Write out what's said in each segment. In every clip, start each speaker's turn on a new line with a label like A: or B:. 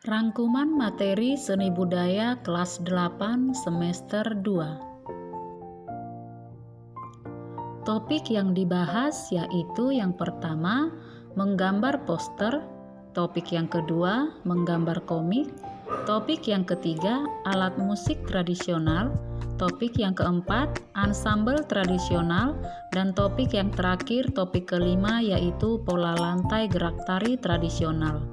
A: Rangkuman materi seni budaya kelas 8 semester 2. Topik yang dibahas yaitu yang pertama, menggambar poster, topik yang kedua, menggambar komik, topik yang ketiga, alat musik tradisional, topik yang keempat, ansambel tradisional, dan topik yang terakhir, topik kelima, yaitu pola lantai gerak tari tradisional.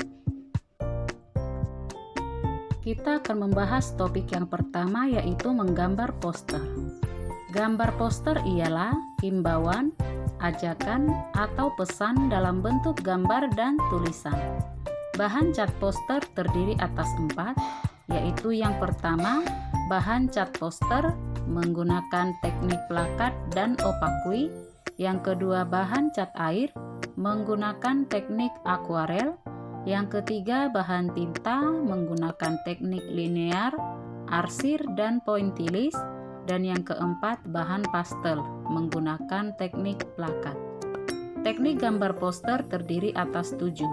A: Kita akan membahas topik yang pertama, yaitu menggambar poster. Gambar poster ialah himbauan, ajakan, atau pesan dalam bentuk gambar dan tulisan. Bahan cat poster terdiri atas 4, yaitu yang pertama, bahan cat poster menggunakan teknik plakat dan opakui. Yang kedua, bahan cat air menggunakan teknik akuarel. Yang ketiga, bahan tinta menggunakan teknik linear, arsir, dan pointilis. Dan yang keempat, bahan pastel menggunakan teknik plakat. Teknik gambar poster terdiri atas 7.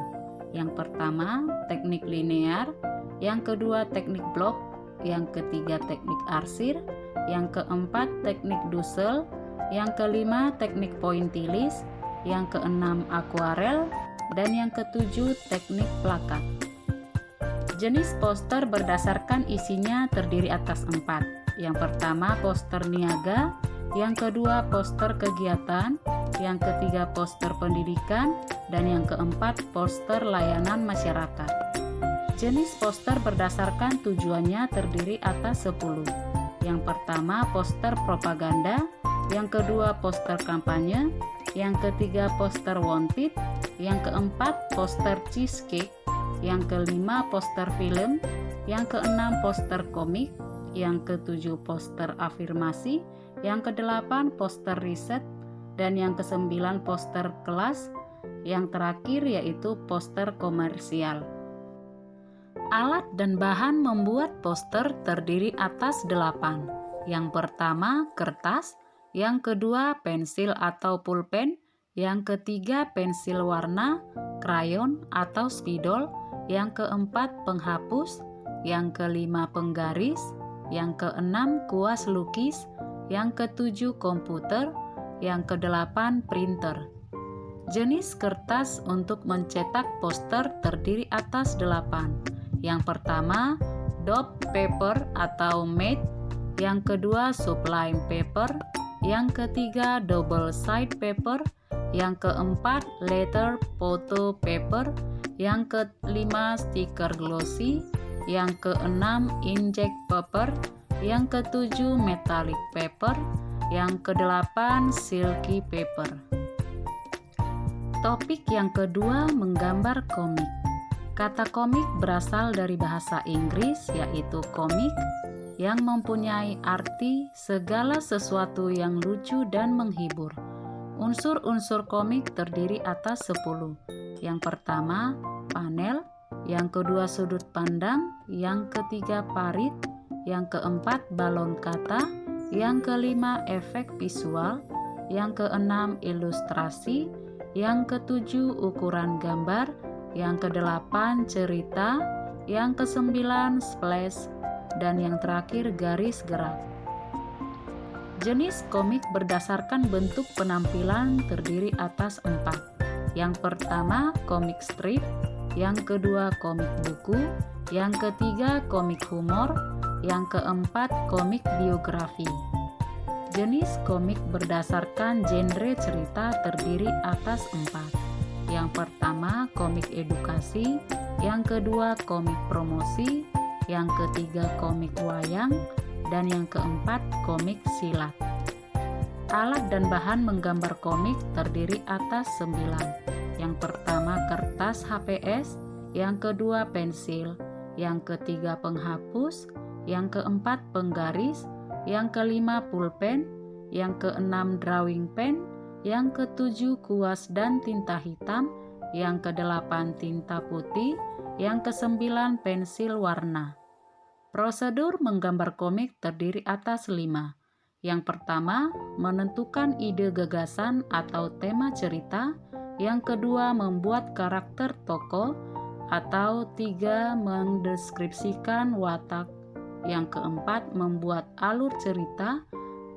A: Yang pertama, teknik linear. Yang kedua, teknik blok. Yang ketiga, teknik arsir. Yang keempat, teknik dusel. Yang kelima, teknik pointilis. Yang keenam, akuarel. Dan yang ketujuh, teknik plakat. Jenis poster berdasarkan isinya terdiri atas 4. Yang pertama, poster niaga. Yang kedua, poster kegiatan. Yang ketiga, poster pendidikan. Dan yang keempat, poster layanan masyarakat. Jenis poster berdasarkan tujuannya terdiri atas 10. Yang pertama, poster propaganda. Yang kedua, poster kampanye. Yang ketiga, poster wanted. Yang keempat, poster cheesecake. Yang kelima, poster film. Yang keenam, poster komik. Yang ketujuh, poster afirmasi. Yang kedelapan, poster riset. Dan yang kesembilan, poster kelas. Yang terakhir yaitu poster komersial. Alat dan bahan membuat poster terdiri atas 8. Yang pertama, kertas. Yang kedua, pensil atau pulpen. Yang ketiga, pensil warna, krayon atau spidol. Yang keempat, penghapus. Yang kelima, penggaris. Yang keenam, kuas lukis. Yang ketujuh, komputer. Yang kedelapan, printer. Jenis kertas untuk mencetak poster terdiri atas 8. Yang pertama, dot paper atau matte. Yang kedua, sublime paper. Yang ketiga, double side paper. Yang keempat, letter photo paper. Yang kelima, stiker glossy. Yang keenam, inkjet paper. Yang ketujuh, metallic paper. Yang kedelapan, silky paper. Topik yang kedua, menggambar komik. Kata komik berasal dari bahasa Inggris, yaitu komik, yang mempunyai arti segala sesuatu yang lucu dan menghibur. Unsur-unsur komik terdiri atas 10. Yang pertama, panel. Yang kedua, sudut pandang. Yang ketiga, parit. Yang keempat, balon kata. Yang kelima, efek visual. Yang keenam, ilustrasi. Yang ketujuh, ukuran gambar. Yang kedelapan, cerita. Yang kesembilan, splash. Dan yang terakhir, garis gerak. Jenis komik berdasarkan bentuk penampilan terdiri atas 4. Yang pertama, komik strip. Yang kedua, komik buku. Yang ketiga, komik humor. Yang keempat, komik biografi. Jenis komik berdasarkan genre cerita terdiri atas 4. Yang pertama, komik edukasi. Yang kedua, komik promosi. Yang ketiga, komik wayang. Dan yang keempat, komik silat. Alat dan bahan menggambar komik terdiri atas 9. Yang pertama, kertas HPS. Yang kedua, pensil. Yang ketiga, penghapus. Yang keempat, penggaris. Yang kelima, pulpen. Yang keenam, drawing pen. Yang ketujuh, kuas dan tinta hitam. Yang kedelapan, tinta putih. Yang kesembilan, pensil warna. Prosedur menggambar komik terdiri atas 5. Yang pertama, menentukan ide gagasan atau tema cerita. Yang kedua, membuat karakter tokoh atau 3 mendeskripsikan watak, yang keempat membuat alur cerita,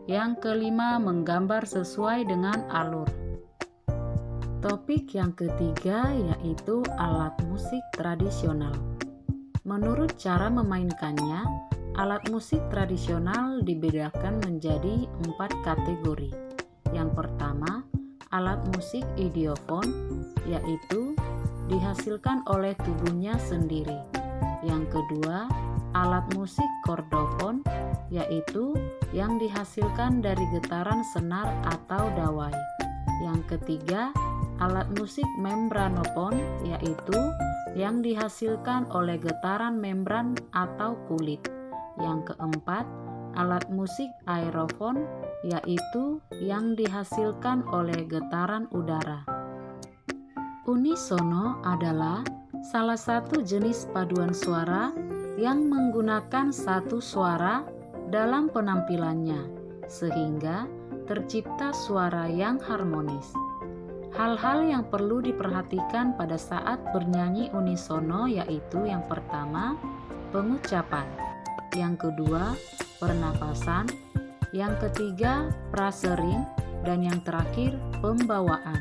A: yang kelima menggambar sesuai dengan alur. Topik yang ketiga yaitu alat musik tradisional. Menurut cara memainkannya, alat musik tradisional dibedakan menjadi 4 kategori. Yang pertama, alat musik idiofon, yaitu dihasilkan oleh tubuhnya sendiri. Yang kedua, alat musik kordofon, yaitu yang dihasilkan dari getaran senar atau dawai. Yang ketiga, alat musik membranofon, yaitu yang dihasilkan oleh getaran membran atau kulit. Yang keempat, alat musik aerofon, yaitu yang dihasilkan oleh getaran udara. Unisono adalah salah satu jenis paduan suara yang menggunakan satu suara dalam penampilannya, sehingga tercipta suara yang harmonis. Hal-hal yang perlu diperhatikan pada saat bernyanyi unisono yaitu yang pertama, pengucapan, yang kedua, pernapasan, yang ketiga, frasering, dan yang terakhir, pembawaan.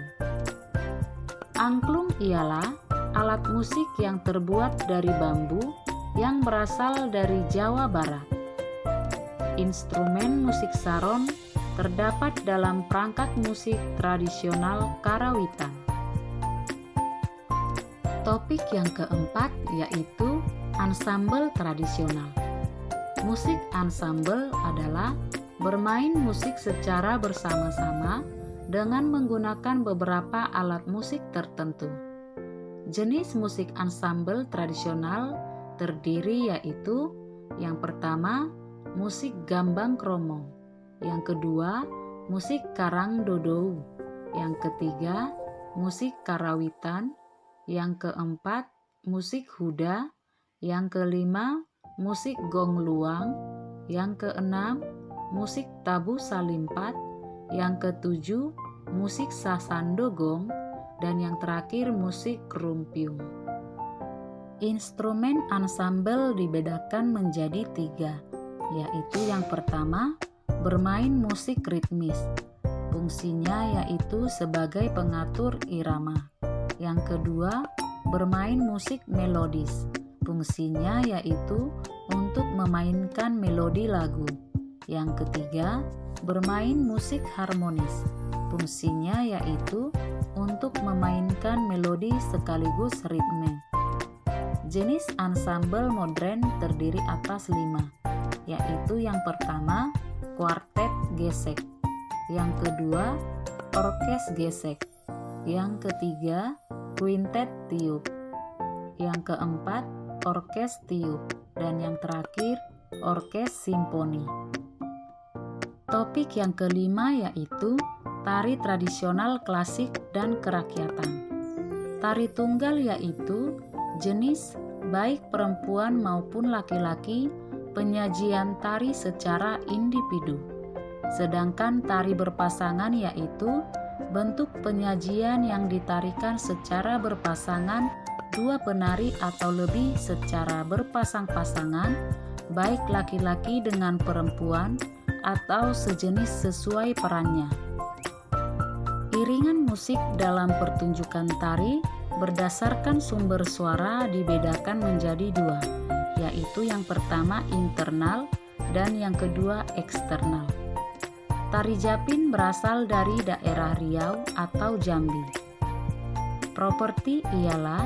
A: Angklung ialah alat musik yang terbuat dari bambu yang berasal dari Jawa Barat. Instrumen musik saron terdapat dalam perangkat musik tradisional Karawitan. Topik yang keempat yaitu ansambel tradisional. Musik ansambel adalah bermain musik secara bersama-sama dengan menggunakan beberapa alat musik tertentu. Jenis musik ansambel tradisional terdiri yaitu yang pertama, musik gambang kromong. Yang kedua, musik karang dodou. Yang ketiga, musik karawitan. Yang keempat, musik huda. Yang kelima, musik gong luang. Yang keenam, musik tabu salimpat. Yang ketujuh, musik sasandogong. Dan yang terakhir, musik krumpiung. Instrumen ansambel dibedakan menjadi 3, yaitu yang pertama, bermain musik ritmis. Fungsinya yaitu sebagai pengatur irama. Yang kedua, bermain musik melodis. Fungsinya yaitu untuk memainkan melodi lagu. Yang ketiga, bermain musik harmonis. Fungsinya yaitu untuk memainkan melodi sekaligus ritme. Jenis ansambel modern terdiri atas 5, yaitu yang pertama, kuartet gesek, yang kedua, orkes gesek, yang ketiga, quintet tiup, yang keempat, orkes tiup, dan yang terakhir, orkes simfoni. Topik yang kelima yaitu tari tradisional klasik dan kerakyatan. Tari tunggal yaitu jenis baik perempuan maupun laki-laki penyajian tari secara individu. Sedangkan tari berpasangan yaitu bentuk penyajian yang ditarikan secara berpasangan 2 penari atau lebih secara berpasang-pasangan, baik laki-laki dengan perempuan atau sejenis sesuai perannya. Iringan musik dalam pertunjukan tari berdasarkan sumber suara dibedakan menjadi 2, yaitu yang pertama internal dan yang kedua eksternal. Tari Japin berasal dari daerah Riau atau Jambi. Properti ialah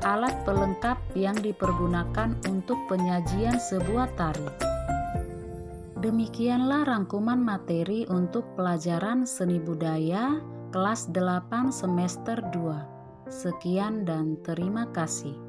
A: alat pelengkap yang dipergunakan untuk penyajian sebuah tari. Demikianlah rangkuman materi untuk pelajaran seni budaya kelas 8 semester 2. Sekian dan terima kasih.